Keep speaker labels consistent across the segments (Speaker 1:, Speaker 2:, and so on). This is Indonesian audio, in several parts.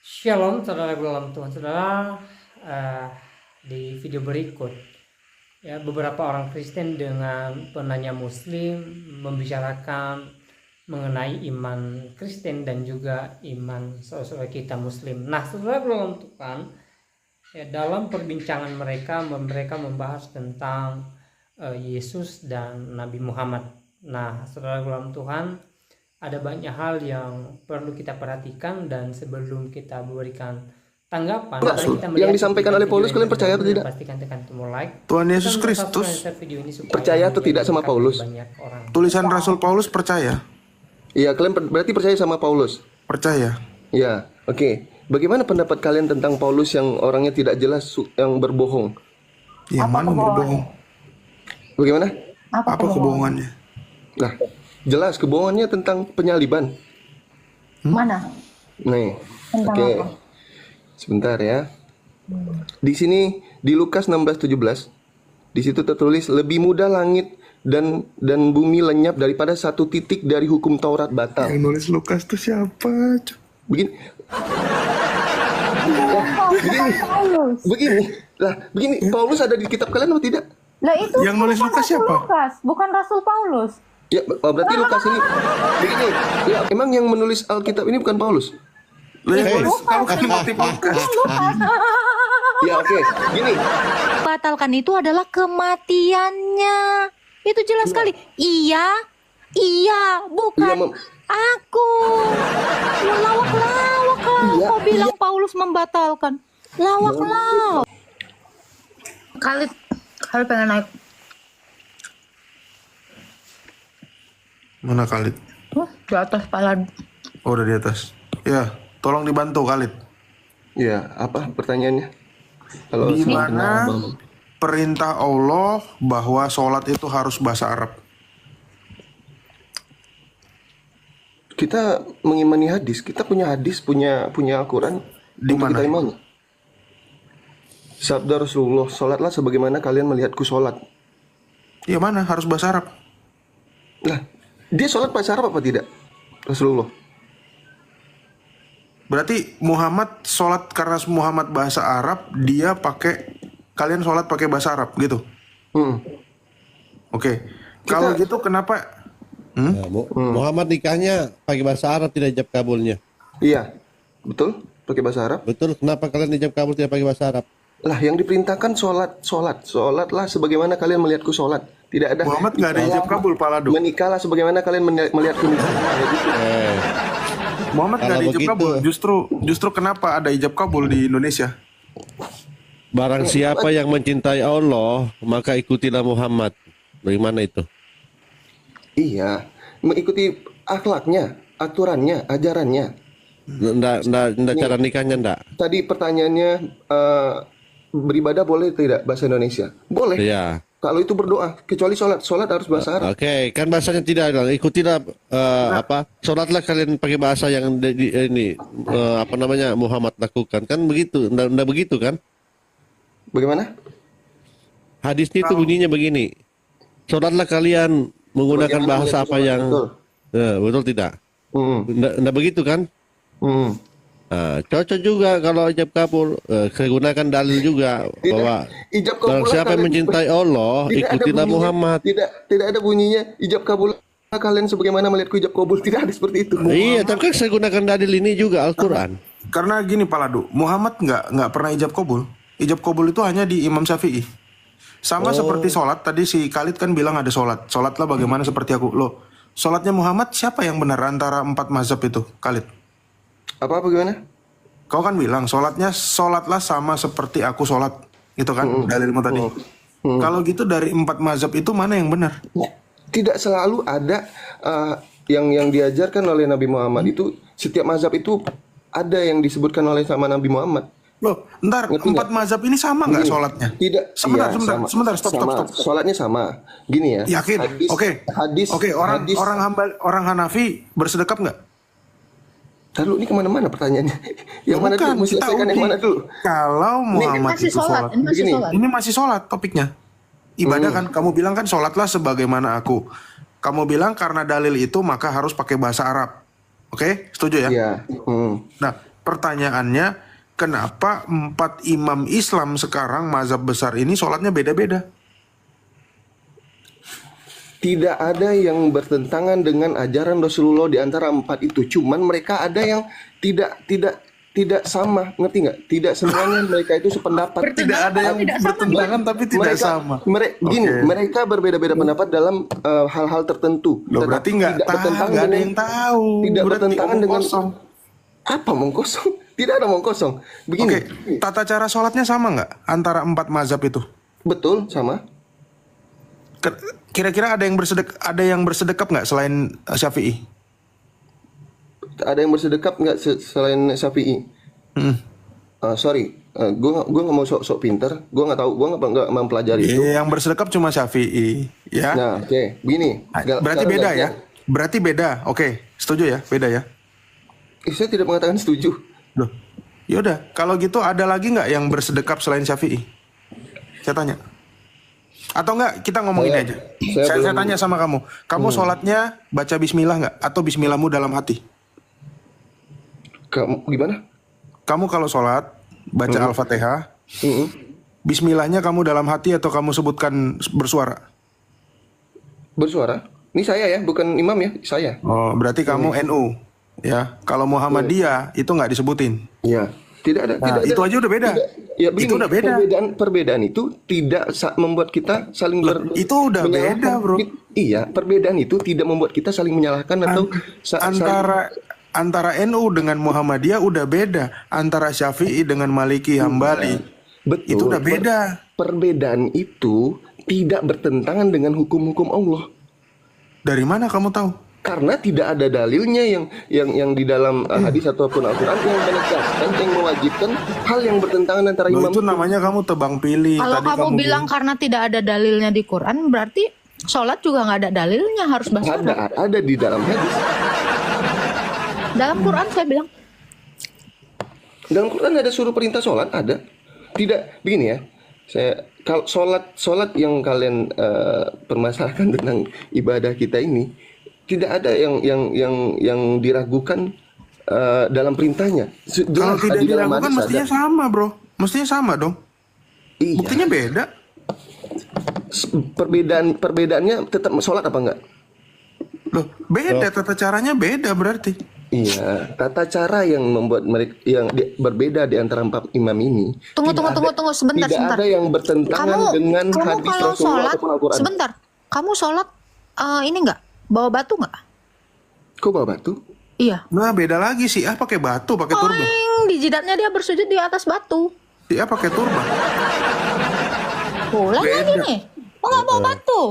Speaker 1: Shalom, saudara dalam Tuhan. Saudara, di video berikut, ya, beberapa orang Kristen dengan penanya Muslim membicarakan mengenai iman Kristen dan juga iman saudara kita Muslim. Nah, saudara dalam Tuhan, ya, dalam perbincangan mereka membahas tentang Yesus dan Nabi Muhammad. Nah, saudara dalam Tuhan, ada banyak hal yang perlu kita perhatikan, dan sebelum kita berikan tanggapan,
Speaker 2: yang disampaikan oleh Paulus, kalian percaya atau tidak?
Speaker 1: Pastikan tekan tombol like.
Speaker 3: Tuhan Yesus Kristus
Speaker 2: percaya atau tidak sama Paulus?
Speaker 3: Tulisan Rasul Paulus percaya?
Speaker 2: Iya, kalian berarti percaya sama Paulus?
Speaker 3: Percaya.
Speaker 2: Ya, oke. Bagaimana pendapat kalian tentang Paulus yang orangnya tidak jelas, yang berbohong?
Speaker 3: Yang mana berbohong?
Speaker 2: Bagaimana?
Speaker 3: Apa kebohongannya?
Speaker 2: Nah, jelas kebohongannya tentang penyaliban.
Speaker 4: Mana?
Speaker 2: Nih,
Speaker 4: Tentang
Speaker 2: oke.
Speaker 4: apa?
Speaker 2: Sebentar ya. Di sini di Lukas 16:17, di situ tertulis lebih mudah langit dan bumi lenyap daripada satu titik dari hukum Taurat batal.
Speaker 3: Yang nulis Lukas tuh siapa?
Speaker 2: Begini,
Speaker 4: Paulus.
Speaker 2: begini. Paulus ada di kitab kalian atau tidak?
Speaker 4: Lah itu
Speaker 3: Yang nulis
Speaker 4: bukan
Speaker 3: Lukas
Speaker 4: Rasul
Speaker 3: siapa?
Speaker 4: Lukas, bukan Rasul Paulus.
Speaker 2: Ya, berarti Lukas ini begini. Ya, emang yang menulis Alkitab ini bukan Paulus?
Speaker 3: Yang nulis kalau Timothy Lukas.
Speaker 2: Ya, oke. Gini.
Speaker 5: Batalkan itu adalah kematiannya. Itu jelas sekali. Iya, bukan aku. Ya, lawak-lawak kau bilang Paulus membatalkan. Lawak-lawak.
Speaker 4: Khalid pengen naik.
Speaker 3: Mana Khalid?
Speaker 4: Di atas pala.
Speaker 3: Oh, udah di atas. Ya, tolong dibantu Khalid.
Speaker 2: Ya, apa pertanyaannya? Kalau
Speaker 3: Di
Speaker 2: semakin
Speaker 3: mana
Speaker 2: abang.
Speaker 3: perintah Allah bahwa sholat itu harus bahasa Arab?
Speaker 2: Kita mengimani hadis, kita punya hadis, punya Al-Quran
Speaker 3: Di
Speaker 2: untuk
Speaker 3: mana?
Speaker 2: kita imani. Sabda Rasulullah, sholatlah sebagaimana kalian melihatku sholat.
Speaker 3: Ya mana? Harus bahasa Arab.
Speaker 2: Nah, dia sholat bahasa Arab apa tidak? Rasulullah.
Speaker 3: Berarti Muhammad sholat karena Muhammad bahasa Arab, dia pakai, kalian sholat pakai bahasa Arab gitu. Oke. Kalau gitu kenapa?
Speaker 6: Nah, Muhammad nikahnya pakai bahasa Arab, tidak ijab kabulnya.
Speaker 2: Iya, betul, pakai bahasa Arab.
Speaker 6: Betul, kenapa kalian ijab kabul tidak pakai bahasa Arab?
Speaker 2: Lah, yang diperintahkan sholatlah sebagaimana kalian melihatku sholat. Tidak ada.
Speaker 3: Muhammad nggak ada ijab kabul, Paladu.
Speaker 2: Menikahlah sebagaimana kalian melihatku nikah.
Speaker 3: Muhammad nggak ada
Speaker 6: Kalau
Speaker 3: ijab
Speaker 6: begitu-
Speaker 3: kabul. Justru kenapa ada ijab kabul di Indonesia?
Speaker 6: Barang siapa yang mencintai Allah, maka ikutilah Muhammad. Bagaimana itu?
Speaker 2: Iya, mengikuti akhlaknya, aturannya, ajarannya.
Speaker 6: Nggak cara nikahnya ndak?
Speaker 2: Tadi pertanyaannya, beribadah boleh tidak bahasa Indonesia? Boleh.
Speaker 6: Iya.
Speaker 2: Kalau itu berdoa, kecuali sholat harus bahasa Arab.
Speaker 6: Oke, kan bahasanya tidak ada. Ikutilah sholatlah kalian pakai bahasa yang ini Muhammad lakukan. Kan begitu, ndak begitu kan?
Speaker 2: Bagaimana?
Speaker 6: Hadisnya itu bunyinya begini. Sholatlah kalian menggunakan
Speaker 2: Bagaimana
Speaker 6: bahasa
Speaker 2: melihat
Speaker 6: apa
Speaker 2: sholat?
Speaker 6: yang
Speaker 2: Betul.
Speaker 6: betul tidak?
Speaker 2: Hmm.
Speaker 6: Ndak begitu kan?
Speaker 2: Hmm.
Speaker 6: Nah, cocok juga kalau ijab kabul. Saya gunakan dalil juga bahwa
Speaker 2: Ijab kabul
Speaker 6: barang siapa yang
Speaker 2: kalian-
Speaker 6: mencintai Allah,
Speaker 2: Tidak ada
Speaker 6: ikutilah
Speaker 2: bunyinya.
Speaker 6: Muhammad.
Speaker 2: Tidak ada bunyinya ijab kabul kalian sebagaimana melihatku ijab kabul. Tidak ada seperti itu.
Speaker 6: Iya, tapi kan saya gunakan dalil ini juga Al-Quran.
Speaker 3: Karena gini, Paladu, Muhammad nggak pernah ijab kabul. Ijab kabul itu hanya di Imam Syafi'i. Sama seperti sholat. Tadi si Khalid kan bilang ada sholat. Sholatlah bagaimana seperti aku. Loh, sholatnya Muhammad siapa yang benar antara 4 mazhab itu, Khalid?
Speaker 2: Apa gimana?
Speaker 3: Kau kan bilang sholatlah sama seperti aku sholat, gitu kan dalilmu tadi. Kalau gitu dari 4 mazhab itu mana yang benar?
Speaker 2: Tidak selalu ada yang diajarkan oleh Nabi Muhammad itu. Setiap mazhab itu ada yang disebutkan oleh sama Nabi Muhammad.
Speaker 3: Loh, ntar
Speaker 2: Ngerti
Speaker 3: 4 mazhab ini sama nggak
Speaker 2: Gini,
Speaker 3: sholatnya?
Speaker 2: Tidak.
Speaker 3: Sebentar,
Speaker 2: Iya,
Speaker 3: sebentar, stop.
Speaker 2: Sholatnya sama. Gini ya.
Speaker 3: Yakin? Oke. Orang Hanafi bersedekap nggak?
Speaker 2: Lalu ini kemana-mana pertanyaannya. Yang mana dulu? Mesti
Speaker 3: kita
Speaker 2: selesaikan yang
Speaker 3: uji.
Speaker 2: mana dulu?
Speaker 3: Kalau Muhammad
Speaker 4: Masih
Speaker 3: itu
Speaker 4: sholat,
Speaker 3: sholat,
Speaker 4: ini masih
Speaker 2: Begini.
Speaker 4: sholat.
Speaker 3: ini masih sholat topiknya. Ibadah kan, kamu bilang kan sholatlah sebagaimana aku. Kamu bilang karena dalil itu maka harus pakai bahasa Arab. Oke, setuju ya?
Speaker 2: Iya.
Speaker 3: Nah, Pertanyaannya, kenapa 4 imam Islam sekarang mazhab besar ini sholatnya beda-beda?
Speaker 2: Tidak ada yang bertentangan dengan ajaran Rasulullah di antara 4 itu. Cuman mereka ada yang tidak sama, ngerti nggak? Tidak semuanya mereka itu sependapat.
Speaker 3: Tidak ada yang bertentangan tapi tidak sama.
Speaker 2: Mereka berbeda-beda pendapat dalam hal-hal tertentu.
Speaker 3: Loh, berarti nggak ada yang tahu.
Speaker 2: Tidak
Speaker 3: Berarti
Speaker 2: bertentangan
Speaker 3: omong
Speaker 2: dengan
Speaker 3: kosong.
Speaker 2: apa omong kosong? Tidak ada omong kosong. Begini,
Speaker 3: Oke, tata cara sholatnya sama nggak antara 4 mazhab itu?
Speaker 2: betul sama.
Speaker 3: Kira-kira ada yang bersedekap nggak selain Syafi'i?
Speaker 2: Ada yang bersedekap nggak selain Syafi'i? Sorry, gue nggak mau sok pinter. Gue nggak tahu, gue nggak mempelajari itu.
Speaker 3: Yang bersedekap cuma Syafi'i, ya.
Speaker 2: Nah, oke, begini.
Speaker 3: Berarti
Speaker 2: Sekarang
Speaker 3: beda
Speaker 2: nggak,
Speaker 3: ya? Berarti beda. Oke, setuju ya? Beda ya?
Speaker 2: Saya tidak mengatakan setuju.
Speaker 3: Loh, yaudah. Kalau gitu ada lagi nggak yang bersedekap selain Syafi'i? Saya tanya. Atau enggak, kita ngomongin aja. Saya tanya sama kamu. Kamu sholatnya baca bismillah nggak? Atau bismillahmu dalam hati?
Speaker 2: Kamu gimana?
Speaker 3: Kamu kalau sholat, baca Al-Fatihah, bismillahnya kamu dalam hati atau kamu sebutkan bersuara?
Speaker 2: Bersuara? Ini saya ya, bukan imam ya, saya.
Speaker 3: Oh, berarti kamu NU. Ya, kalau Muhammadiyah itu nggak disebutin.
Speaker 2: Iya. Tidak ada.
Speaker 3: Itu aja udah beda.
Speaker 2: Ya, begini,
Speaker 3: Itu udah beda.
Speaker 2: Perbedaan itu tidak membuat kita saling
Speaker 3: Itu udah
Speaker 2: menyalahkan.
Speaker 3: beda, bro.
Speaker 2: Iya, perbedaan itu tidak membuat kita saling menyalahkan atau
Speaker 3: Antara NU dengan Muhammadiyah udah beda. Antara Syafi'i dengan Maliki Hambali.
Speaker 2: Betul.
Speaker 3: Itu udah beda.
Speaker 2: Perbedaan itu tidak bertentangan dengan hukum-hukum Allah.
Speaker 3: Dari mana kamu tahu?
Speaker 2: Karena tidak ada dalilnya yang di dalam hadis ataupun Al-Quran yang menegaskan, yang mewajibkan hal yang bertentangan antara
Speaker 3: Loh,
Speaker 2: imam.
Speaker 3: itu namanya kamu tebang pilih.
Speaker 4: Kalau
Speaker 3: Tadi
Speaker 4: kamu bilang karena tidak ada dalilnya di Quran, berarti sholat juga nggak ada dalilnya, harus basmalah.
Speaker 2: ada di dalam hadis.
Speaker 4: Dalam Quran saya bilang.
Speaker 2: Dalam Quran ada suruh perintah sholat, ada. Tidak, begini ya. Kalau sholat yang kalian permasalahkan tentang ibadah kita ini, tidak ada yang diragukan dalam perintahnya.
Speaker 3: Kalau tidak diragukan mestinya sama, bro. Mestinya sama dong.
Speaker 2: Iya.
Speaker 3: Buktinya beda.
Speaker 2: Perbedaannya tetap sholat apa enggak?
Speaker 3: Loh, beda, tata caranya beda berarti.
Speaker 2: Iya, tata cara yang membuat mereka berbeda di antara 4 imam ini.
Speaker 4: Tunggu sebentar.
Speaker 2: Tidak ada yang bertentangan dengan hadis
Speaker 4: kalau
Speaker 2: Rasulullah
Speaker 4: sholat,
Speaker 2: ataupun Al-Quran.
Speaker 4: sebentar. Kamu sholat ini nggak bawa batu nggak?
Speaker 2: Kok bawa batu?
Speaker 4: Iya.
Speaker 3: Nah, beda lagi sih. Pakai batu, pakai turban.
Speaker 4: Di jidatnya dia bersujud di atas batu.
Speaker 3: Pakai turban.
Speaker 4: Boleh lagi nih. Oh nggak bawa batu?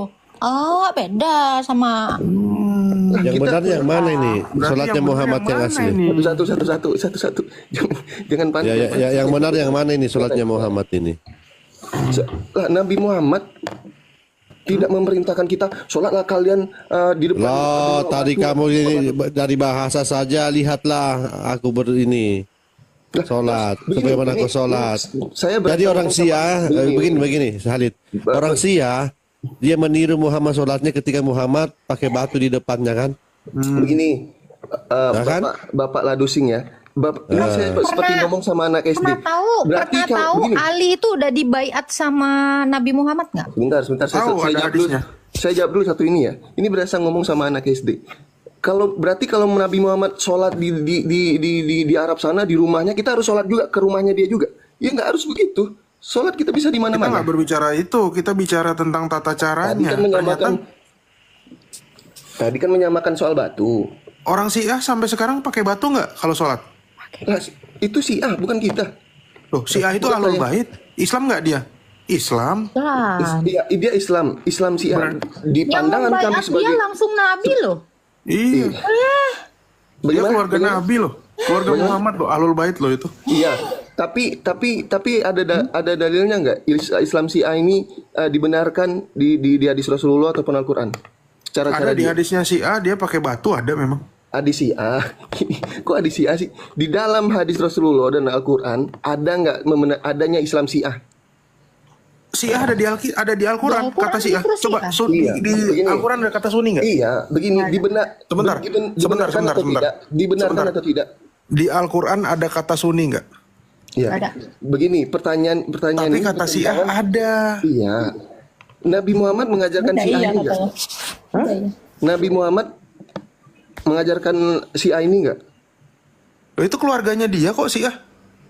Speaker 4: Oh beda sama.
Speaker 6: Yang benar yang mana ini? Sholatnya Muhammad yang asli.
Speaker 2: Satu. Jangan panik.
Speaker 6: Yang benar yang mana ini sholatnya Muhammad ini?
Speaker 2: Nabi Muhammad tidak memerintahkan kita sholatlah kalian di depan.
Speaker 6: Loh, tadi kamu ini dari bahasa saja lihatlah aku sholat. Bagaimana aku sholat? Jadi orang Syiah begini Halid. Orang Syiah dia meniru Muhammad sholatnya ketika Muhammad pakai batu di depannya kan?
Speaker 2: Begini, Bapak Ladusing ya. Saya seperti ngomong sama anak SD.
Speaker 4: Pernah tahu Ali itu udah dibaiat sama Nabi Muhammad nggak?
Speaker 2: Sebentar. Saya jawab dulu satu ini ya. Ini berasa ngomong sama anak SD. Berarti kalau Nabi Muhammad sholat di Arab sana di rumahnya, kita harus sholat juga ke rumahnya dia juga. Ya nggak harus begitu. Sholat kita bisa di mana-mana.
Speaker 3: Kita nggak berbicara itu. Kita bicara tentang tata caranya.
Speaker 2: Tadi kan menyamakan soal batu.
Speaker 3: Orang Syiah sampai sekarang pakai batu nggak kalau sholat?
Speaker 2: Nah, itu Syiah bukan kita.
Speaker 3: Loh, Syiah itu Ahlul Bait. Islam nggak dia? Islam.
Speaker 2: Dia Islam Syiah. Di pandangan kami sebagai
Speaker 4: dia langsung Nabi loh.
Speaker 3: Iya. Dia keluarga Nabi loh. Keluarga Muhammad loh, Ahlul Bait loh itu.
Speaker 2: Iya. Tapi ada dalilnya nggak Islam Syiah ini dibenarkan di hadis Rasulullah ataupun Al-Quran?
Speaker 3: Ada di hadisnya Syiah dia pakai batu, ada memang.
Speaker 2: Hadis Syiah, kok hadis Syiah sih? Di dalam hadis Rasulullah dan Al-Quran ada nggak adanya Islam Syiah?
Speaker 3: Syiah ada di Al-Quran kata Syiah. Coba di Al-Quran ada kata Sunni nggak?
Speaker 2: Iya, begini
Speaker 3: Sebentar.
Speaker 2: Dibenarkan atau tidak?
Speaker 3: Di Al-Quran ada kata Sunni nggak?
Speaker 2: Ya.
Speaker 4: Ada.
Speaker 2: Begini, pertanyaan
Speaker 3: Tapi
Speaker 2: ini
Speaker 3: kata Syiah ada.
Speaker 2: Iya. Nabi Muhammad mengajarkan Syiah ini enggak? Nabi Muhammad mengajarkan Syiah ini enggak?
Speaker 3: Loh, itu keluarganya dia kok Syiah.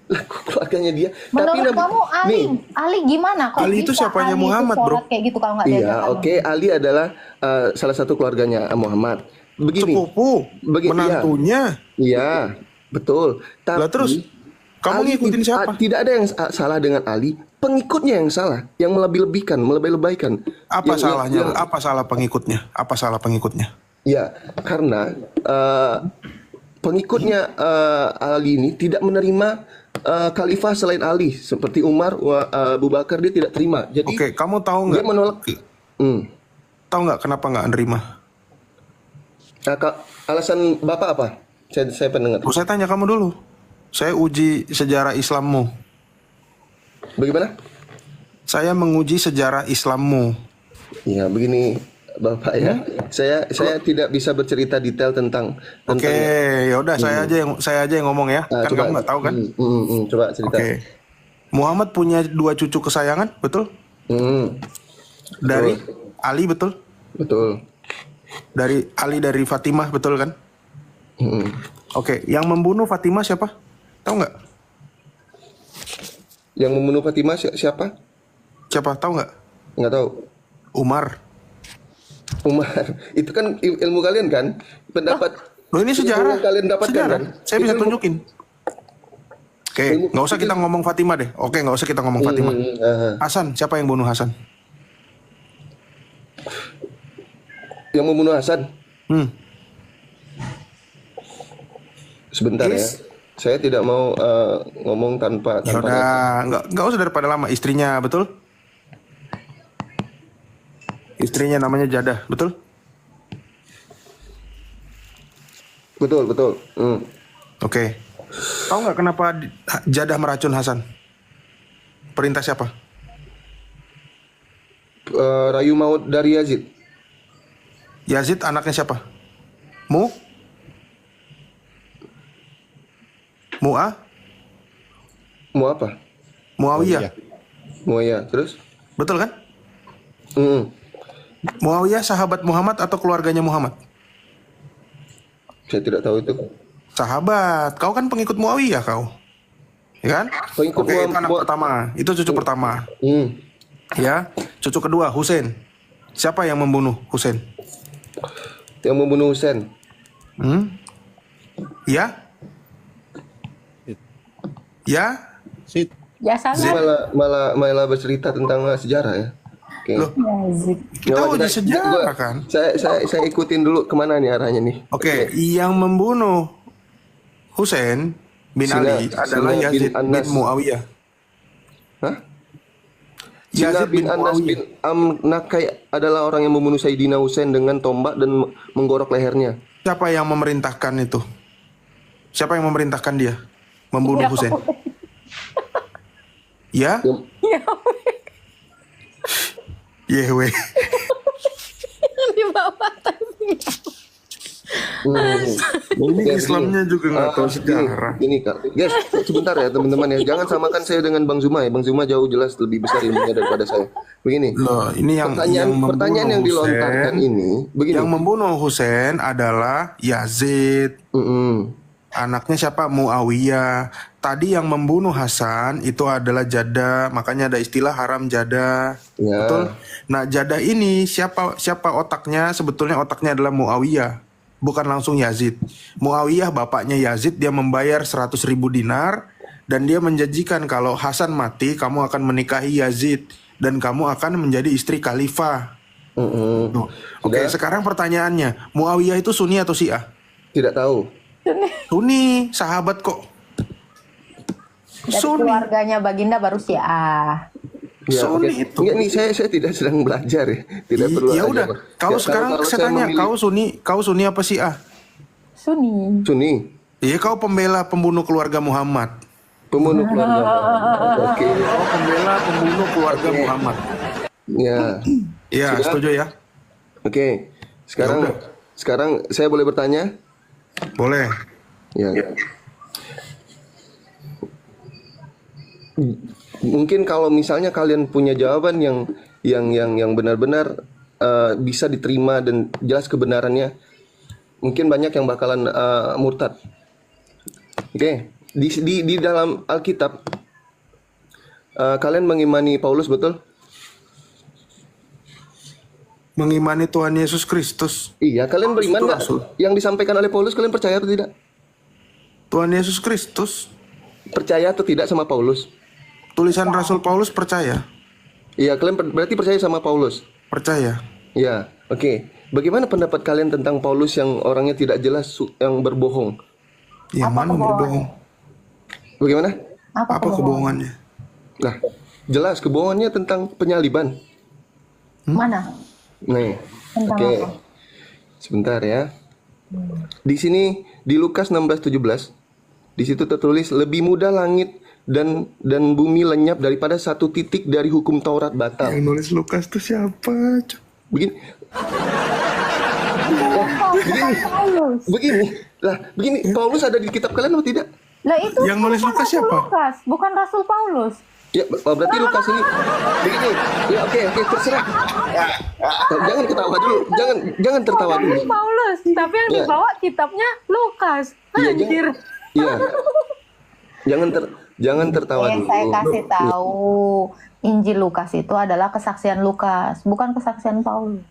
Speaker 2: Lah, keluarganya dia.
Speaker 5: Menurut kamu Ali,
Speaker 2: nih,
Speaker 5: Ali gimana? Kok
Speaker 3: Ali itu
Speaker 5: bisa
Speaker 3: siapanya
Speaker 5: Ali itu
Speaker 3: Muhammad,
Speaker 5: sholat
Speaker 3: bro?
Speaker 5: Kayak gitu kalau nggak
Speaker 2: iya,
Speaker 5: diajarkan?
Speaker 2: oke, Ali adalah salah satu keluarganya Muhammad. Begini.
Speaker 3: Sepupu, menantunya.
Speaker 2: Iya, betul. Tapi
Speaker 3: Lah terus, kamu
Speaker 2: Ali
Speaker 3: ngikutin siapa?
Speaker 2: Tidak ada yang salah dengan Ali, pengikutnya yang salah, yang melebih-lebihkan.
Speaker 3: Apa
Speaker 2: Yang-
Speaker 3: salahnya?
Speaker 2: yang-
Speaker 3: Apa salah pengikutnya? Apa salah pengikutnya?
Speaker 2: Ya, karena pengikutnya Ali ini tidak menerima khalifah selain Ali, seperti Umar, Abu Bakar, dia tidak terima. Jadi
Speaker 3: Oke, kamu tahu
Speaker 2: dia
Speaker 3: nggak?
Speaker 2: menolak.
Speaker 3: Tahu nggak kenapa nggak nerima?
Speaker 2: Alasan Bapak apa? Saya pendengar.
Speaker 3: Saya tanya kamu dulu. Saya uji sejarah Islammu.
Speaker 2: Bagaimana?
Speaker 3: Saya menguji sejarah Islammu.
Speaker 2: Ya, begini Bapak ya. Saya tidak bisa bercerita detail tentang.
Speaker 3: Oke, ya udah saya aja yang ngomong ya. Kan kamu nggak tahu kan?
Speaker 2: Coba cerita.
Speaker 3: Oke. Muhammad punya 2 cucu kesayangan, betul? Dari Ali, betul?
Speaker 2: Betul.
Speaker 3: Dari Ali dari Fatimah, betul kan? Oke, yang membunuh Fatimah siapa? Tahu nggak?
Speaker 2: Yang membunuh Fatimah siapa?
Speaker 3: Siapa? Tahu nggak?
Speaker 2: Nggak tahu.
Speaker 3: Umar.
Speaker 2: Itu kan ilmu kalian kan? Pendapat.
Speaker 3: Loh, ini sejarah.
Speaker 2: Yang kalian dapatkan
Speaker 3: Sejarah.
Speaker 2: kan?
Speaker 3: Saya bisa
Speaker 2: Itu
Speaker 3: tunjukin. Oke, nggak usah kita ngomong Fatimah deh. Oke, nggak usah kita ngomong Fatimah. Hasan, siapa yang bunuh Hasan?
Speaker 2: Yang membunuh Hasan. Sebentar ya. Saya tidak mau ngomong tanpa.
Speaker 3: Ya udah, nggak usah daripada lama. Istrinya, betul? Istrinya namanya Jadah, betul?
Speaker 2: Betul.
Speaker 3: Oke. Tahu nggak kenapa Jadah meracun Hasan? Perintah siapa?
Speaker 2: Rayu maut dari Yazid.
Speaker 3: Yazid anaknya siapa? Mu'ah?
Speaker 2: Mau apa?
Speaker 3: Muawiyah.
Speaker 2: Muawiyah. Terus?
Speaker 3: Betul kan?
Speaker 2: Muawiyah
Speaker 3: Sahabat Muhammad atau keluarganya Muhammad?
Speaker 2: Saya tidak tahu itu.
Speaker 3: Sahabat. Kau kan pengikut Muawiyah kau. Ya kan?
Speaker 2: Pengikut
Speaker 3: Oke, itu anak pertama. Itu cucu pertama. Ya. Cucu kedua Husain. Siapa yang membunuh Husain?
Speaker 2: Yang membunuh Husain.
Speaker 3: Ya? Ya?
Speaker 5: Ya sangat.
Speaker 2: Malah bercerita tentang sejarah ya. Oke.
Speaker 3: Loh, kita uji sejarah kan?
Speaker 2: Saya ikutin dulu kemana nih arahnya nih.
Speaker 3: Oke, yang membunuh Husain bin Ali adalah Yazid bin Muawiyah.
Speaker 2: Hah?
Speaker 3: Yazid bin
Speaker 2: Anas bin Amnakai adalah orang yang membunuh Sayyidina Husain dengan tombak dan menggorok lehernya.
Speaker 3: Siapa yang memerintahkan itu? Siapa yang memerintahkan dia membunuh Husain? Ya? Yehwe.
Speaker 5: Di bawah tapi.
Speaker 3: Ini Islamnya juga nggak tahu sejarah.
Speaker 2: Ini Kak. Guys, sebentar ya teman-teman ya. Jangan samakan saya dengan Bang Zuma ya. Bang Zuma jauh jelas lebih besar ilmunya daripada saya. Begini.
Speaker 3: Loh, ini
Speaker 2: pertanyaan yang dilontarkan ini begini.
Speaker 3: Yang membunuh Husain adalah Yazid. Anaknya siapa? Muawiyah. Tadi yang membunuh Hasan itu adalah Jadah, makanya ada istilah haram Jadah.
Speaker 2: Ya.
Speaker 3: Betul? Nah, Jadah ini siapa otaknya? Sebetulnya otaknya adalah Muawiyah, bukan langsung Yazid. Muawiyah bapaknya Yazid, dia membayar 100.000 dinar dan dia menjanjikan kalau Hasan mati, kamu akan menikahi Yazid dan kamu akan menjadi istri khalifah. Oke, sekarang pertanyaannya, Muawiyah itu Sunni atau Syiah?
Speaker 2: Tidak tahu.
Speaker 3: Sunni, sahabat kok.
Speaker 5: Dari
Speaker 3: Sunni.
Speaker 5: keluarganya Baginda baru Syiah.
Speaker 2: Ya,
Speaker 3: Sunni
Speaker 2: oke.
Speaker 3: itu.
Speaker 2: Enggak nih, saya tidak sedang belajar ya. Tidak perlu.
Speaker 3: Ya udah, kau
Speaker 2: Ya,
Speaker 3: sekarang
Speaker 2: kalau
Speaker 3: saya tanya,
Speaker 2: memilih-
Speaker 3: kau Sunni apa Syiah?
Speaker 5: Sunni.
Speaker 2: Sunni.
Speaker 3: Iya, kau pembela pembunuh keluarga Muhammad.
Speaker 2: Pembunuh keluarga. Oke.
Speaker 3: Kau pembela pembunuh keluarga Muhammad.
Speaker 2: Ya.
Speaker 3: Iya,
Speaker 2: Sudah?
Speaker 3: setuju ya?
Speaker 2: Oke.
Speaker 3: Ya udah.
Speaker 2: Sekarang saya boleh bertanya?
Speaker 3: Boleh.
Speaker 2: Ya. Mungkin kalau misalnya kalian punya jawaban yang benar-benar bisa diterima dan jelas kebenarannya, mungkin banyak yang bakalan murtad. Oke, di dalam Alkitab kalian mengimani Paulus, betul?
Speaker 3: Mengimani Tuhan Yesus Kristus.
Speaker 2: Iya, kalian beriman
Speaker 3: Itu
Speaker 2: nggak?
Speaker 3: rasul.
Speaker 2: Yang disampaikan oleh Paulus kalian percaya atau tidak?
Speaker 3: Tuhan Yesus Kristus.
Speaker 2: Percaya atau tidak sama Paulus?
Speaker 3: Tulisan Rasul Paulus percaya.
Speaker 2: Iya, kalian berarti percaya sama Paulus?
Speaker 3: Percaya.
Speaker 2: Ya, oke. Bagaimana pendapat kalian tentang Paulus yang orangnya tidak jelas, yang berbohong?
Speaker 3: Yang mana berbohong?
Speaker 2: Bagaimana?
Speaker 3: Apa kebohongannya?
Speaker 2: Nah, jelas kebohongannya tentang penyaliban.
Speaker 5: Mana?
Speaker 2: Nih,
Speaker 5: Tentang
Speaker 2: oke.
Speaker 5: apa?
Speaker 2: Sebentar ya. Di sini di Lukas 16:17, di situ tertulis lebih mudah langit dan bumi lenyap daripada satu titik dari hukum Taurat batal.
Speaker 3: Yang nulis Lukas itu siapa?
Speaker 2: Begini. Begini. Lah, begini. Paulus ada di kitab kalian atau tidak?
Speaker 5: Lah itu
Speaker 3: Yang nulis
Speaker 5: bukan
Speaker 3: Lukas
Speaker 5: Rasul
Speaker 3: siapa?
Speaker 5: Lukas, bukan Rasul Paulus.
Speaker 2: Ya, berarti Lukas ini begini. Ya, oke, terserah. Jangan ketawa dulu. Jangan tertawa dulu.
Speaker 5: Paulus, tapi yang
Speaker 2: Ya.
Speaker 5: dibawa kitabnya Lukas.
Speaker 2: Iya,
Speaker 5: Anjir.
Speaker 2: Iya. Jangan tertawa dulu.
Speaker 5: Saya kasih tahu, Injil Lukas itu adalah kesaksian Lukas, bukan kesaksian Paulus.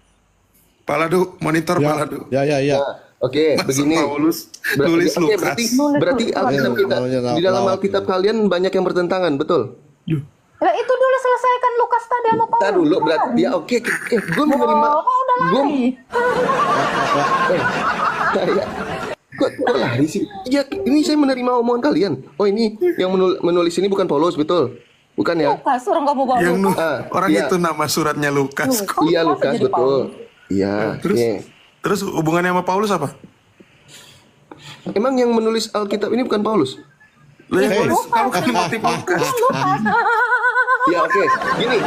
Speaker 3: Paladu, monitor
Speaker 6: Ya,
Speaker 3: Paladu.
Speaker 6: ya.
Speaker 2: Oke,
Speaker 3: Masa
Speaker 2: begini.
Speaker 3: Paulus nulis
Speaker 2: Oke,
Speaker 3: Lukas.
Speaker 2: berarti Alkitab kita di dalam
Speaker 6: Lawak
Speaker 2: Alkitab kalian banyak yang bertentangan, betul?
Speaker 5: Lah itu dulu selesaikan Lukas tadi sama Paulus.
Speaker 2: Ntar dulu, berarti ya oke. Gue menerima.
Speaker 5: Oh, kok udah
Speaker 2: Gue
Speaker 5: lari?
Speaker 2: kok lari sih? Ya, ini saya menerima omongan kalian. Oh, ini yang menulis ini bukan Paulus, betul? Bukan ya?
Speaker 5: Lukas, orang kamu bawa
Speaker 3: Yang
Speaker 5: Lukas.
Speaker 3: orang
Speaker 2: iya.
Speaker 3: itu nama suratnya Lukas.
Speaker 5: Kok
Speaker 2: Iya,
Speaker 5: masa
Speaker 2: Lukas,
Speaker 5: jadi
Speaker 2: betul.
Speaker 5: Paulus?
Speaker 2: Iya,
Speaker 3: Terus
Speaker 2: oke.
Speaker 3: terus hubungannya sama Paulus apa?
Speaker 2: Emang yang menulis Alkitab ini bukan Paulus?
Speaker 3: Lah yang nulis kamu kan motif Lukas.
Speaker 2: Ya, oke. Begini.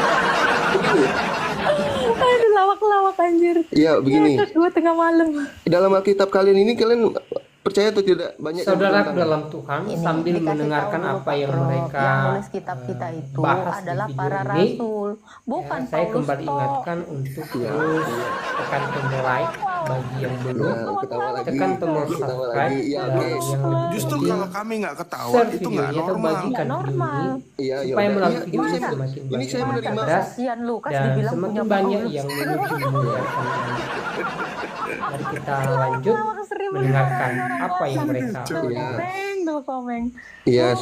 Speaker 5: Aduh, lawak-lawak anjir.
Speaker 2: Ya, begini.
Speaker 5: Ya, kedua tengah malam.
Speaker 2: Dalam Alkitab kalian ini kalian percaya atau tidak? Banyak yang
Speaker 1: Saudara
Speaker 2: bertentangan.
Speaker 1: dalam Tuhan,
Speaker 5: Ini
Speaker 1: sambil
Speaker 5: dikasih
Speaker 1: mendengarkan
Speaker 5: tahu dulu,
Speaker 1: apa
Speaker 5: Pak
Speaker 1: yang
Speaker 5: Bro.
Speaker 1: mereka
Speaker 5: yang nulis kitab kita itu
Speaker 1: bahas di
Speaker 5: adalah
Speaker 1: video
Speaker 5: para
Speaker 1: ini,
Speaker 5: rasul, bukan
Speaker 1: saya
Speaker 5: Paulus
Speaker 1: kembali
Speaker 5: toh.
Speaker 1: ingatkan untuk terus tekan tombol like bagi yang belum,
Speaker 2: Ya, ketawa lagi.
Speaker 1: tekan tombol
Speaker 2: Ketawa
Speaker 1: subscribe
Speaker 2: lagi. Ya,
Speaker 1: dan
Speaker 2: oke.
Speaker 1: yang lebih
Speaker 3: Justru
Speaker 1: penting,
Speaker 3: kalau kami nggak ketawa
Speaker 1: share
Speaker 3: itu nggak
Speaker 1: videonya atau
Speaker 3: normal.
Speaker 1: bagikan
Speaker 5: Nggak
Speaker 1: video
Speaker 5: normal.
Speaker 1: ini
Speaker 2: Iya, ya
Speaker 1: supaya
Speaker 2: udah.
Speaker 1: melalui
Speaker 2: Iya,
Speaker 1: video ini
Speaker 2: saya-
Speaker 1: semakin
Speaker 2: ini saya
Speaker 1: banyak
Speaker 2: menerima.
Speaker 1: cerdas
Speaker 5: Kasihan Lukas
Speaker 1: dan
Speaker 5: dibilang
Speaker 1: semakin
Speaker 5: punya
Speaker 1: banyak
Speaker 5: Paulus.
Speaker 1: yang menuju memuliakan Anda. Mari kita lanjut mendengarkan apa yang mereka
Speaker 5: Komeng.
Speaker 2: Iya,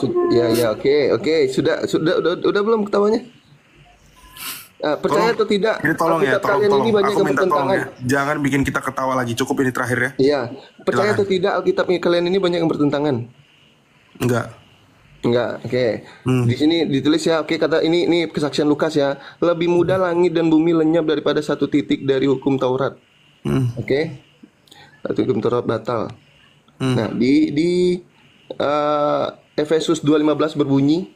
Speaker 2: oke. Sudah belum ketawanya? Percaya atau tidak?
Speaker 3: Ini tolong ya,
Speaker 2: Alkitab kalian
Speaker 3: tolong.
Speaker 2: ini banyak
Speaker 3: Aku
Speaker 2: yang
Speaker 3: minta tolong
Speaker 2: bertentangan.
Speaker 3: ya. Jangan bikin kita ketawa lagi. Cukup ini terakhir ya.
Speaker 2: Iya, percaya
Speaker 3: Silakan.
Speaker 2: atau tidak Alkitab kalian ini banyak yang bertentangan?
Speaker 3: Enggak.
Speaker 2: Enggak, oke. Di sini ditulis ya, oke, kata ini kesaksian Lukas ya. Lebih mudah langit dan bumi lenyap daripada satu titik dari hukum Taurat. Oke. Satu hukum Taurat batal. Nah, di Efesus 2:15 berbunyi,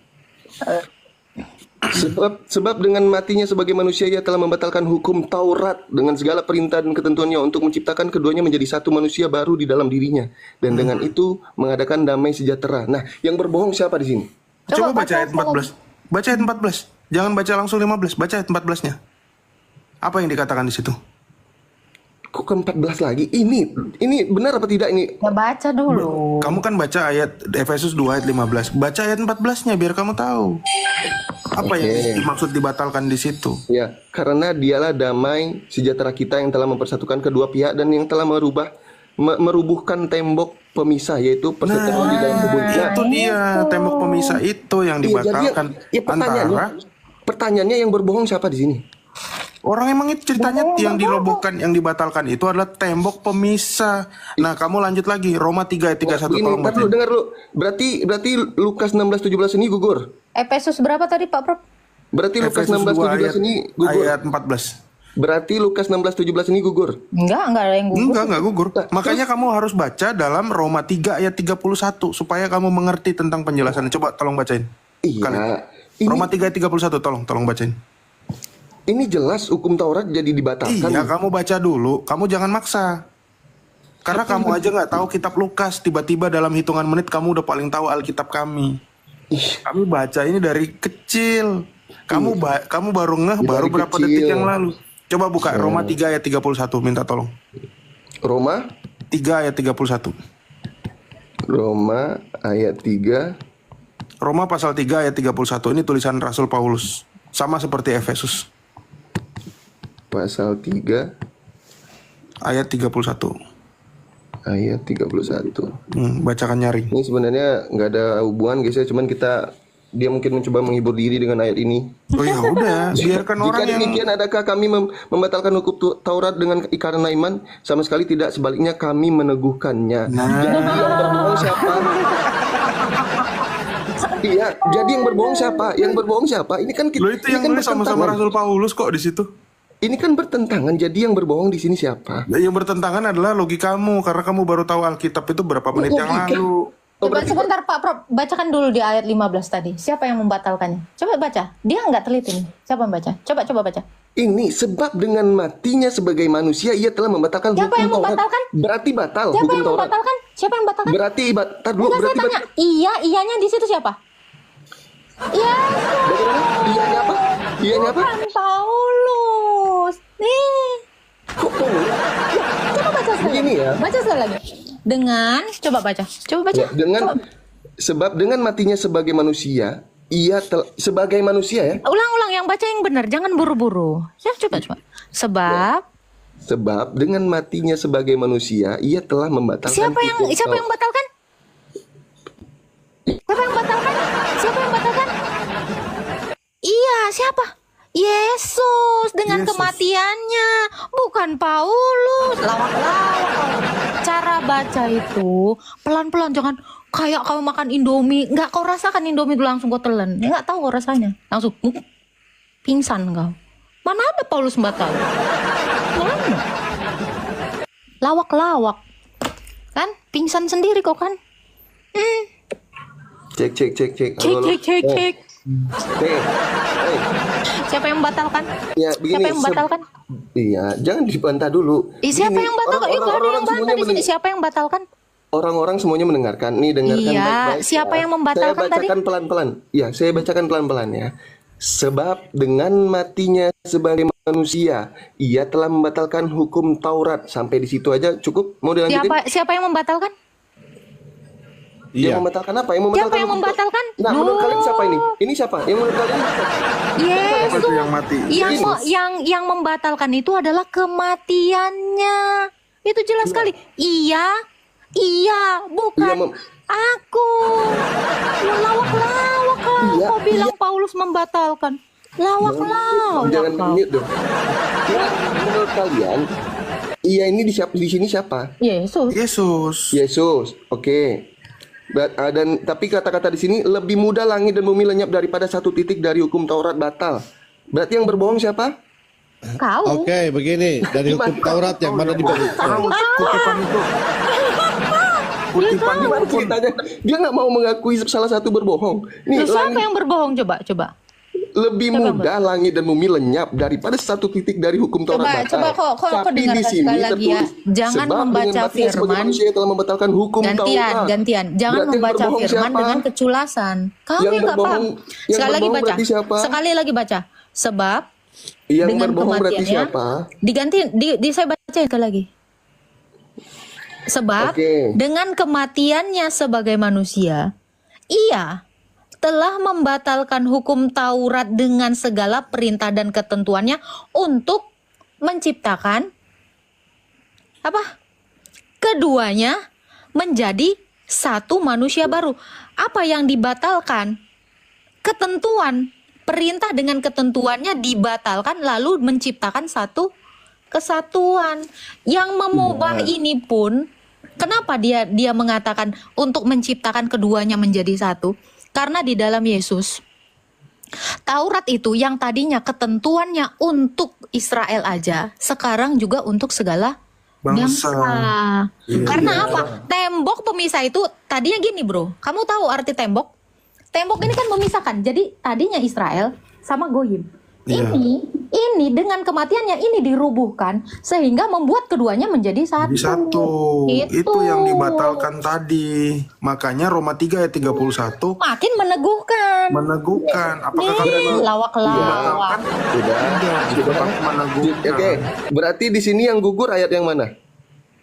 Speaker 2: sebab dengan matinya sebagai manusia ia telah membatalkan hukum Taurat dengan segala perintah dan ketentuannya untuk menciptakan keduanya menjadi satu manusia baru di dalam dirinya dan dengan itu mengadakan damai sejahtera. Nah, yang berbohong siapa di sini?
Speaker 3: Coba baca ayat 14. Baca ayat 14. Jangan baca langsung 15. Baca ayat 14-nya. Apa yang dikatakan di situ?
Speaker 2: Kok ke 14 lagi? Ini benar apa tidak ini?
Speaker 5: Ya baca dulu.
Speaker 3: Kamu kan baca ayat Efesus 2 ayat 15. Baca ayat 14-nya biar kamu tahu. Apa yang dimaksud dibatalkan di situ?
Speaker 2: Ya, karena dialah damai sejahtera kita yang telah mempersatukan kedua pihak dan yang telah merubuhkan tembok pemisah, yaitu perseteruan di dalam tubuh. Nah,
Speaker 3: Itu dia tembok pemisah itu yang
Speaker 2: iya, jadi
Speaker 3: dibatalkan antara
Speaker 2: pertanyaannya yang berbohong siapa di sini?
Speaker 3: orang. Emang itu ceritanya yang dirobohkan, yang dibatalkan itu adalah tembok pemisah. Nah, kamu lanjut lagi Roma 3 ayat 31
Speaker 2: Begini,
Speaker 3: tolong
Speaker 2: ntar dulu,
Speaker 3: bacain.
Speaker 2: dengar dulu. Berarti Lukas 16:17 ini gugur.
Speaker 5: Efesus berapa tadi Pak Prof?
Speaker 2: Berarti Lukas
Speaker 3: Efesus 2 ayat
Speaker 2: 16:17 ini gugur.
Speaker 3: ayat 14.
Speaker 2: Berarti Lukas 16:17 ini gugur.
Speaker 5: Enggak ada yang gugur.
Speaker 3: Enggak gugur. Makanya kamu harus baca dalam Roma 3 ayat 31 supaya kamu mengerti tentang penjelasannya. Coba tolong bacain.
Speaker 2: Iya.
Speaker 3: Kalian.
Speaker 2: Ini,
Speaker 3: Roma 3 ayat 31 tolong bacain.
Speaker 2: ini jelas hukum Taurat jadi dibatalkan.
Speaker 3: Iya, kamu baca dulu. Kamu jangan maksa. Karena kamu aja nggak tahu kitab Lukas. Tiba-tiba dalam hitungan menit kamu udah paling tahu Alkitab kami. Kami baca ini dari kecil. Kamu baru ngeh baru
Speaker 2: Dari
Speaker 3: berapa
Speaker 2: kecil.
Speaker 3: detik yang lalu. Coba buka Roma 3 ayat 31, minta tolong.
Speaker 2: Roma
Speaker 3: 3 ayat 31.
Speaker 2: Roma ayat 3
Speaker 3: Roma pasal 3 ayat 31 ini tulisan Rasul Paulus. Sama seperti Efesus
Speaker 2: pasal 3
Speaker 3: ayat 31.
Speaker 2: ayat 31.
Speaker 3: Bacakan nyaring.
Speaker 2: Ini sebenarnya nggak ada hubungan guys ya, cuman dia mungkin mencoba menghibur diri dengan ayat ini.
Speaker 3: Oh ya udah, biarkan
Speaker 2: Jika
Speaker 3: orang yang
Speaker 2: demikian, adakah kami membatalkan hukum Taurat dengan karena iman? Sama sekali tidak, sebaliknya kami meneguhkannya. Jadi yang berbohong siapa? Iya, jadi yang berbohong siapa? Yang berbohong siapa? Ini kan
Speaker 3: Loh itu yang
Speaker 2: kan
Speaker 3: nulis sama-sama
Speaker 2: bertentangan.
Speaker 3: Rasul Paulus kok di situ.
Speaker 2: Ini kan bertentangan. Jadi yang berbohong di sini siapa?
Speaker 3: Nah, yang bertentangan adalah logikamu karena kamu baru tahu Alkitab itu berapa menit yang
Speaker 2: Logika.
Speaker 3: lalu.
Speaker 5: Coba sebentar Pak Prof, bacakan dulu di ayat 15 tadi. Siapa yang membatalkannya? Coba baca. Dia nggak teliti nih. Siapa yang baca? Coba baca.
Speaker 2: Ini sebab dengan matinya sebagai manusia ia telah membatalkan
Speaker 5: Siapa
Speaker 2: hukum
Speaker 5: yang
Speaker 2: Taurat.
Speaker 5: membatalkan?
Speaker 2: Berarti batal
Speaker 5: Siapa
Speaker 2: hukum
Speaker 5: yang
Speaker 2: Taurat.
Speaker 5: membatalkan? Siapa yang membatalkan?
Speaker 2: Berarti tar dulu,
Speaker 5: Enggak, saya
Speaker 2: berarti
Speaker 5: tanya. Iya, iyanya di situ siapa? Iya,
Speaker 2: bagaimana? Iyanya apa? Iyanya apa?
Speaker 5: kan Paulus. Nih.
Speaker 2: Kok Paulus?
Speaker 5: Coba baca sekali.
Speaker 2: Begini ya.
Speaker 5: Baca sekali lagi. Dengan coba baca.
Speaker 2: Ya, sebab dengan matinya sebagai manusia, sebagai manusia ya.
Speaker 4: Ulang-ulang yang baca yang benar, jangan buru-buru. Ya, coba.
Speaker 2: Sebab dengan matinya sebagai manusia, ia telah membatalkan
Speaker 4: Siapa yang
Speaker 2: hukum
Speaker 4: batalkan? Siapa yang batalkan? Iya, siapa? Yesus dengan
Speaker 3: Yesus.
Speaker 4: kematiannya, bukan Paulus. Lawak-lawak. Cara baca itu pelan-pelan, jangan kayak kau makan Indomie, nggak kau rasakan Indomie itu langsung kau telan, nggak tahu kau rasanya, langsung pingsan kau. Mana ada Paulus batal? Mana? Lawak-lawak, kan? Pingsan sendiri kok kan?
Speaker 2: Cek. Halo, halo.
Speaker 4: Cek.
Speaker 2: Eh.
Speaker 4: Siapa yang membatalkan?
Speaker 2: Ya, begini,
Speaker 4: Siapa yang membatalkan?
Speaker 2: Iya, jangan dibantah dulu.
Speaker 4: Siapa
Speaker 2: Begini,
Speaker 4: yang batalkan? Yuk, gak ada yang
Speaker 2: orang-orang
Speaker 4: bantah
Speaker 2: semuanya
Speaker 4: di sini. Siapa yang batalkan?
Speaker 2: Orang-orang semuanya mendengarkan. Nih, dengarkan
Speaker 4: Iya,
Speaker 2: baik-baik.
Speaker 4: siapa yang membatalkan
Speaker 2: Saya bacakan pelan-pelan. Ya, saya bacakan pelan-pelan ya. Sebab dengan matinya sebagai manusia, ia telah membatalkan hukum Taurat. Sampai di situ aja cukup. Mau dilanjutin?
Speaker 4: Siapa yang membatalkan?
Speaker 2: Dia
Speaker 6: Iya.
Speaker 2: membatalkan apa? Yang membatalkan
Speaker 4: Siapa yang
Speaker 2: hukum Taurat.
Speaker 4: membatalkan?
Speaker 2: Nah, menurut kalian siapa ini? Ini siapa? Yang menurut kalian ini siapa?
Speaker 3: Apa
Speaker 4: Yesus.
Speaker 3: itu yang mati?
Speaker 4: Yang membatalkan itu adalah kematiannya. Itu jelas sekali. Iya, bukan
Speaker 2: Iya,
Speaker 4: aku. Lawak-lawak
Speaker 2: Iya,
Speaker 4: kau bilang Paulus membatalkan. Lawak-lawak.
Speaker 2: Jangan
Speaker 4: kau.
Speaker 2: mute dong. Nah, menurut kalian, iya ini di sini siapa?
Speaker 5: Yesus.
Speaker 2: Yesus. Oke. Tapi kata-kata di sini lebih mudah langit dan bumi lenyap daripada satu titik dari hukum Taurat batal. Berarti yang berbohong siapa?
Speaker 5: Kau.
Speaker 6: Oke, begini dari hukum Taurat yang mana
Speaker 3: Karena kutipan itu. Kutipan itu
Speaker 2: Gimana ceritanya? Dia nggak mau mengakui salah satu berbohong. Nih,
Speaker 4: Siapa
Speaker 2: langit
Speaker 4: yang berbohong? Coba.
Speaker 2: lebih mudah langit dan bumi lenyap daripada satu titik dari hukum Taurat batal.
Speaker 5: Coba kok
Speaker 2: Tapi di
Speaker 5: dengarkan
Speaker 2: sini
Speaker 5: sekali lagi ya.
Speaker 2: tertulis,
Speaker 4: Jangan
Speaker 2: sebab
Speaker 4: membaca
Speaker 2: dengan matinya sebagai
Speaker 4: firman.
Speaker 2: manusia telah membatalkan hukum Taurat.
Speaker 4: Gantian. Jangan
Speaker 2: Berarti yang
Speaker 4: membaca
Speaker 2: berbohong
Speaker 4: firman
Speaker 2: siapa?
Speaker 4: dengan keculasan. Kami
Speaker 2: Yang
Speaker 4: nggak paham.
Speaker 2: berbohong- yang
Speaker 4: Sekali lagi
Speaker 2: berbohong
Speaker 4: baca.
Speaker 2: berarti siapa?
Speaker 4: Sekali lagi baca. Sebab
Speaker 2: Yang
Speaker 4: dengan
Speaker 2: berbohong berarti
Speaker 4: kematiannya
Speaker 2: siapa?
Speaker 4: diganti saya bacain sekali lagi. Sebab
Speaker 2: Oke.
Speaker 4: dengan kematiannya sebagai manusia, ia telah membatalkan hukum Taurat dengan segala perintah dan ketentuannya untuk menciptakan apa? Keduanya menjadi satu manusia baru. Apa yang dibatalkan? Ketentuan, perintah dengan ketentuannya dibatalkan lalu menciptakan satu kesatuan. Yang memubah ini pun kenapa dia mengatakan untuk menciptakan keduanya menjadi satu? Karena di dalam Yesus Taurat itu yang tadinya ketentuannya untuk Israel aja, sekarang juga untuk segala bangsa. Karena apa? Tembok pemisah itu tadinya gini, bro. Kamu tahu arti tembok? Tembok ini kan memisahkan. Jadi tadinya Israel sama Goyim.
Speaker 3: Iya.
Speaker 4: Ini
Speaker 5: ini dengan kematiannya ini dirubuhkan sehingga membuat keduanya menjadi satu.
Speaker 3: Jadi satu. Itu yang dibatalkan tadi. Makanya Roma 3 ayat 31
Speaker 5: Makin meneguhkan.
Speaker 3: Apakah kalian
Speaker 5: Nih, lawak-lawak.
Speaker 3: Sudah meneguhkan.
Speaker 2: Oke, berarti di sini yang gugur ayat yang mana?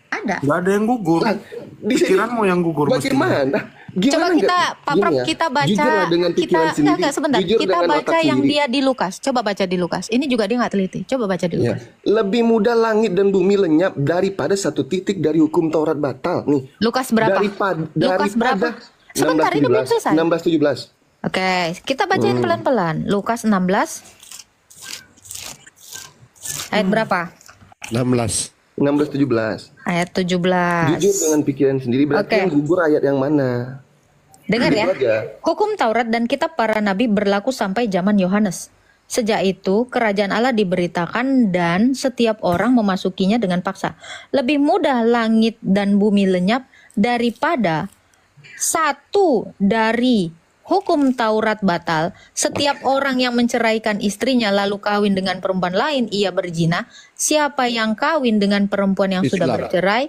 Speaker 5: Ada.
Speaker 3: Gak ada yang gugur.
Speaker 2: Lah, di sini
Speaker 3: Pikiranmu yang gugur mestinya.
Speaker 2: bagaimana?
Speaker 5: Coba kita, Pak Prap, kita baca,
Speaker 2: Jujurlah dengan pikiran sendiri.
Speaker 5: enggak, sebentar,
Speaker 2: Jujur
Speaker 5: kita
Speaker 2: dengan
Speaker 5: baca
Speaker 2: otak
Speaker 5: yang
Speaker 2: sendiri.
Speaker 5: dia di Lukas. Coba baca di Lukas. Ini juga dia nggak teliti. Coba baca di
Speaker 2: Ya.
Speaker 5: Lukas.
Speaker 2: Lebih mudah langit dan bumi lenyap daripada satu titik dari hukum Taurat batal. Nih.
Speaker 5: Lukas berapa? Lukas berapa? Sebentar, ini belum selesai.
Speaker 2: 16-17.
Speaker 5: Oke, kita bacain pelan-pelan. Lukas 16. Ayat berapa?
Speaker 6: 16.
Speaker 2: 16-17.
Speaker 5: Ayat 17.
Speaker 2: Jujur dengan pikiran sendiri. Berarti
Speaker 5: Oke.
Speaker 2: yang gugur ayat yang mana?
Speaker 5: Dengar ya.
Speaker 2: Itu aja.
Speaker 5: Hukum Taurat dan kitab para nabi berlaku sampai zaman Yohanes. Sejak itu, kerajaan Allah diberitakan dan setiap orang memasukinya dengan paksa. Lebih mudah langit dan bumi lenyap daripada satu dari hukum Taurat batal. Setiap orang yang menceraikan istrinya lalu kawin dengan perempuan lain, ia berzina. Siapa yang kawin dengan perempuan yang sudah
Speaker 6: Bismillah.
Speaker 5: bercerai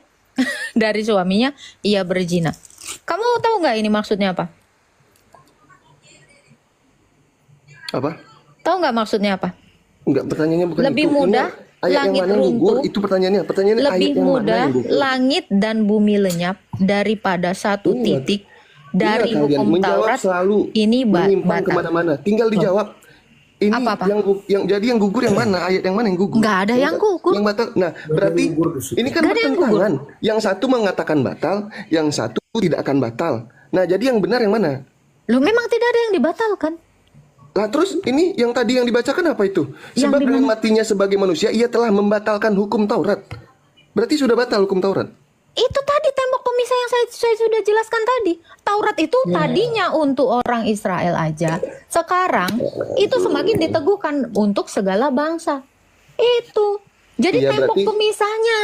Speaker 5: dari suaminya, ia berzina. Kamu tahu nggak ini maksudnya apa?
Speaker 2: Apa?
Speaker 5: Tahu nggak maksudnya apa?
Speaker 2: Enggak, pertanyaannya bukan
Speaker 5: Lebih
Speaker 2: itu. Ini
Speaker 5: mudah
Speaker 2: ayat yang
Speaker 5: langit
Speaker 2: mana yang gugur?
Speaker 5: runtuh.
Speaker 2: Itu pertanyaannya. Pertanyaannya ayat
Speaker 5: Lebih
Speaker 2: yang mana
Speaker 5: mudah
Speaker 2: yang gugur?
Speaker 5: langit dan bumi lenyap daripada satu
Speaker 2: Ingat.
Speaker 5: titik dari
Speaker 2: Ingat, kalian
Speaker 5: hukum
Speaker 2: menjawab
Speaker 5: Taurat
Speaker 2: selalu
Speaker 5: ini
Speaker 2: menyimpang
Speaker 5: batal.
Speaker 2: kemana-mana. Tinggal dijawab. Ini
Speaker 5: Apa-apa?
Speaker 2: yang jadi yang gugur yang mana? Ayat yang mana yang gugur?
Speaker 5: Nggak ada yang gugur.
Speaker 2: Yang batal. Nah, berarti ini kan
Speaker 5: Nggak ada yang
Speaker 2: bertentangan. Yang satu mengatakan batal, yang satu tidak akan batal. Nah, jadi yang benar yang mana?
Speaker 5: Loh, memang tidak ada yang dibatalkan.
Speaker 2: Lah terus ini yang tadi yang dibacakan apa itu?
Speaker 5: Yang
Speaker 2: Sebab
Speaker 5: di
Speaker 2: dengan
Speaker 5: mana?
Speaker 2: matinya sebagai manusia ia telah membatalkan hukum Taurat. Berarti sudah batal hukum Taurat.
Speaker 5: Itu tadi tembok pemisah yang saya sudah jelaskan tadi. Taurat itu tadinya untuk orang Israel aja. Sekarang itu semakin diteguhkan untuk segala bangsa. Itu. Jadi
Speaker 2: Iya,
Speaker 5: tembok
Speaker 2: berarti-
Speaker 5: pemisahnya.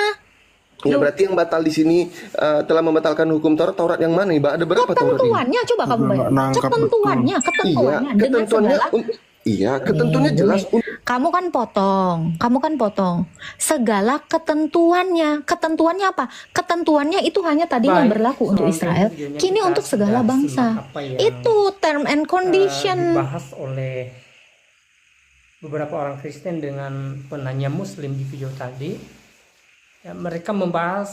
Speaker 2: Ya berarti yang batal di sini telah membatalkan hukum Taurat. Taurat yang mana? Ada berapa Taurat ini?
Speaker 5: Ketentuannya coba kamu bayangin.
Speaker 3: nangkap
Speaker 5: Ketentuannya dengan
Speaker 2: ketentuannya
Speaker 5: segala
Speaker 2: ketentuannya
Speaker 5: Nih,
Speaker 2: jelas.
Speaker 5: kamu kan potong. Segala ketentuannya apa? Ketentuannya itu hanya tadi yang
Speaker 1: Baik,
Speaker 5: berlaku untuk
Speaker 1: soalnya
Speaker 5: Israel,
Speaker 1: videonya
Speaker 5: kini
Speaker 1: kita
Speaker 5: untuk segala
Speaker 1: sudah
Speaker 5: bangsa.
Speaker 1: simak apa yang,
Speaker 5: Itu term and condition.
Speaker 1: dibahas oleh beberapa orang Kristen dengan penanya Muslim di video tadi. Ya, mereka membahas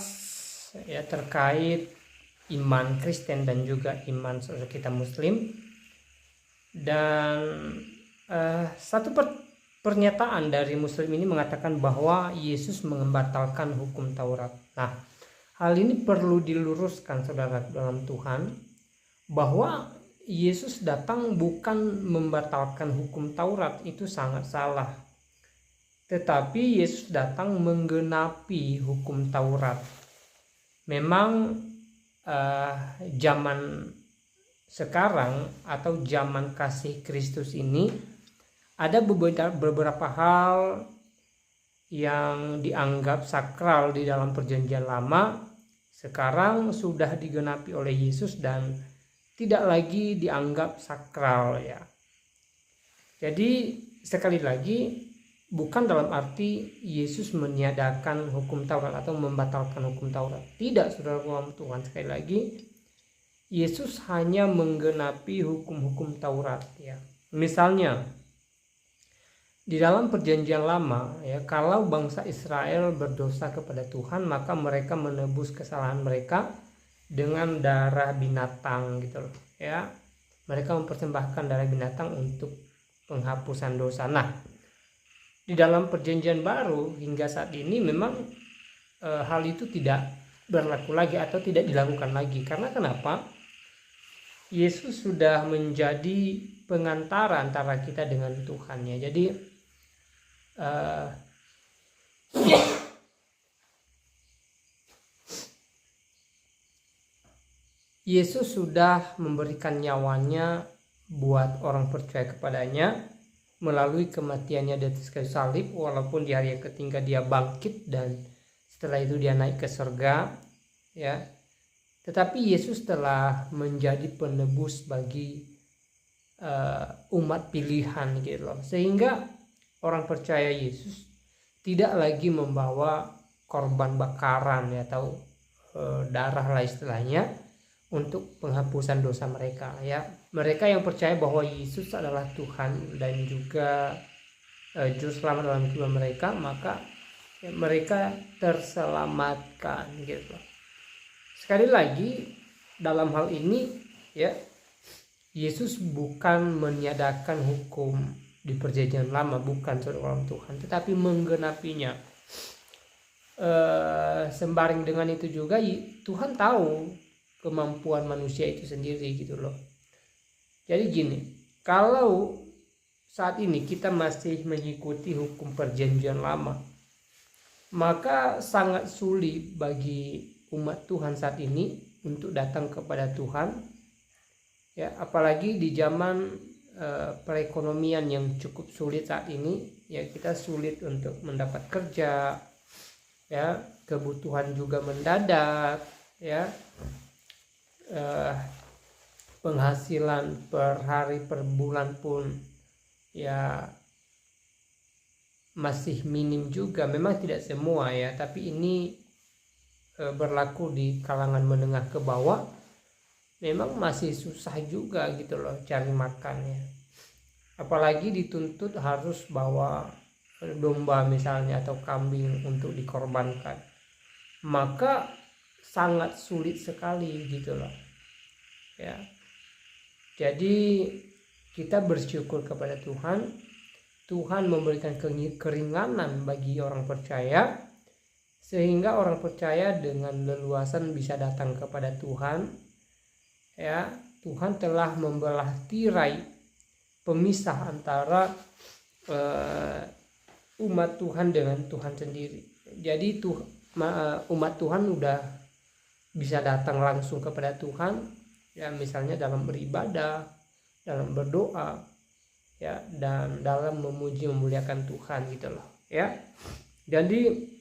Speaker 1: ya terkait iman Kristen dan juga iman saudara kita Muslim, dan satu pernyataan dari Muslim ini mengatakan bahwa Yesus membatalkan hukum Taurat. Nah, hal ini perlu diluruskan saudara dalam Tuhan, bahwa Yesus datang bukan membatalkan hukum Taurat, itu sangat salah. Tetapi Yesus datang menggenapi hukum Taurat. Memang zaman sekarang atau zaman kasih Kristus ini ada beberapa hal yang dianggap sakral di dalam perjanjian lama sekarang sudah digenapi oleh Yesus dan tidak lagi dianggap sakral ya. Jadi sekali lagi bukan dalam arti Yesus meniadakan hukum Taurat atau membatalkan hukum Taurat. Tidak, saudara Tuhan, sekali lagi Yesus hanya menggenapi hukum-hukum Taurat ya. Misalnya di dalam perjanjian lama ya, kalau bangsa Israel berdosa kepada Tuhan, maka mereka menebus kesalahan mereka dengan darah binatang gitu loh ya. Mereka mempersembahkan darah binatang untuk penghapusan dosa. Nah, di dalam perjanjian baru hingga saat ini memang hal itu tidak berlaku lagi atau tidak dilakukan lagi. Karena kenapa? Yesus sudah menjadi pengantara antara kita dengan Tuhan ya. Jadi Yesus sudah memberikan nyawanya buat orang percaya kepadanya melalui kematiannya di atas kayu salib, walaupun di hari yang ketiga dia bangkit dan setelah itu dia naik ke surga ya. Tetapi Yesus telah menjadi penebus bagi umat pilihan gitu loh. Sehingga orang percaya Yesus tidak lagi membawa korban bakaran ya, atau darah lah istilahnya, untuk penghapusan dosa mereka ya. Mereka yang percaya bahwa Yesus adalah Tuhan dan juga juru selamat dalam kehidupan mereka, maka ya, mereka terselamatkan gitu. Sekali lagi dalam hal ini ya, Yesus bukan meniadakan hukum di perjanjian lama, bukan seorang Tuhan, tetapi menggenapinya. Sembaring dengan itu juga Tuhan tahu kemampuan manusia itu sendiri gitu loh. Jadi gini, kalau saat ini kita masih mengikuti hukum perjanjian lama, maka sangat sulit bagi umat Tuhan saat ini untuk datang kepada Tuhan ya, apalagi di zaman perekonomian yang cukup sulit saat ini ya. Kita sulit untuk mendapat kerja ya, kebutuhan juga mendadak ya, penghasilan per hari per bulan pun ya masih minim juga. Memang tidak semua ya, tapi ini berlaku di kalangan menengah ke bawah. Memang masih susah juga gitu loh cari makannya, apalagi dituntut harus bawa domba misalnya atau kambing untuk dikorbankan, maka sangat sulit sekali gitu loh ya. Jadi kita bersyukur kepada Tuhan. Tuhan memberikan keringanan bagi orang percaya, sehingga orang percaya dengan leluasan bisa datang kepada Tuhan ya. Tuhan telah membelah tirai pemisah antara umat Tuhan dengan Tuhan sendiri. Jadi umat Tuhan udah bisa datang langsung kepada Tuhan ya, misalnya dalam beribadah, dalam berdoa ya, dan dalam memuji memuliakan Tuhan gitu loh ya. Jadi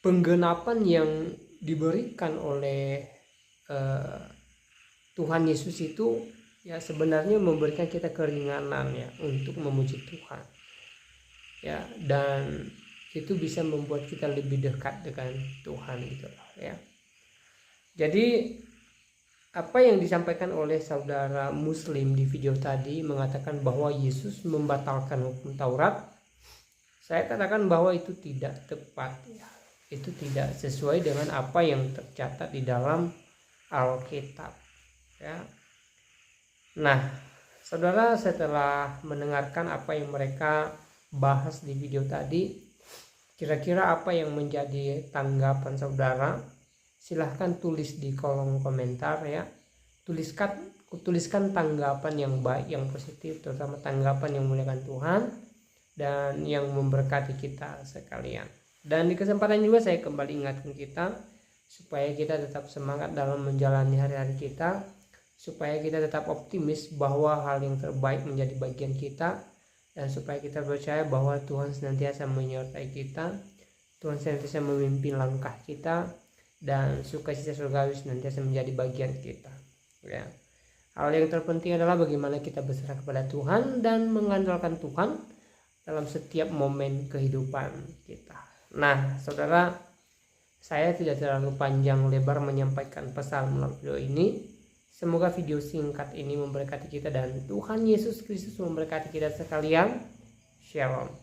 Speaker 1: penggenapan yang diberikan oleh Tuhan Yesus itu ya sebenarnya memberikan kita keringanan ya untuk memuji Tuhan ya, dan itu bisa membuat kita lebih dekat dengan Tuhan gitu loh ya. Jadi apa yang disampaikan oleh saudara Muslim di video tadi mengatakan bahwa Yesus membatalkan hukum Taurat, saya katakan bahwa itu tidak tepat ya. Itu tidak sesuai dengan apa yang tercatat di dalam Alkitab ya. Nah, saudara, setelah mendengarkan apa yang mereka bahas di video tadi, kira-kira apa yang menjadi tanggapan saudara? Silahkan tulis di kolom komentar ya. Tuliskan tanggapan yang baik, yang positif, terutama tanggapan yang memuliakan Tuhan dan yang memberkati kita sekalian. Dan di kesempatan juga saya kembali ingatkan kita supaya kita tetap semangat dalam menjalani hari-hari kita, supaya kita tetap optimis bahwa hal yang terbaik menjadi bagian kita, dan supaya kita percaya bahwa Tuhan senantiasa menyertai kita, Tuhan senantiasa memimpin langkah kita, dan sukacita surgawi senantiasa menjadi bagian kita ya. Hal yang terpenting adalah bagaimana kita berserah kepada Tuhan dan mengandalkan Tuhan dalam setiap momen kehidupan kita. Nah, saudara, saya tidak terlalu panjang lebar menyampaikan pesan melalui video ini. Semoga video singkat ini memberkati kita dan Tuhan Yesus Kristus memberkati kita sekalian. Shalom.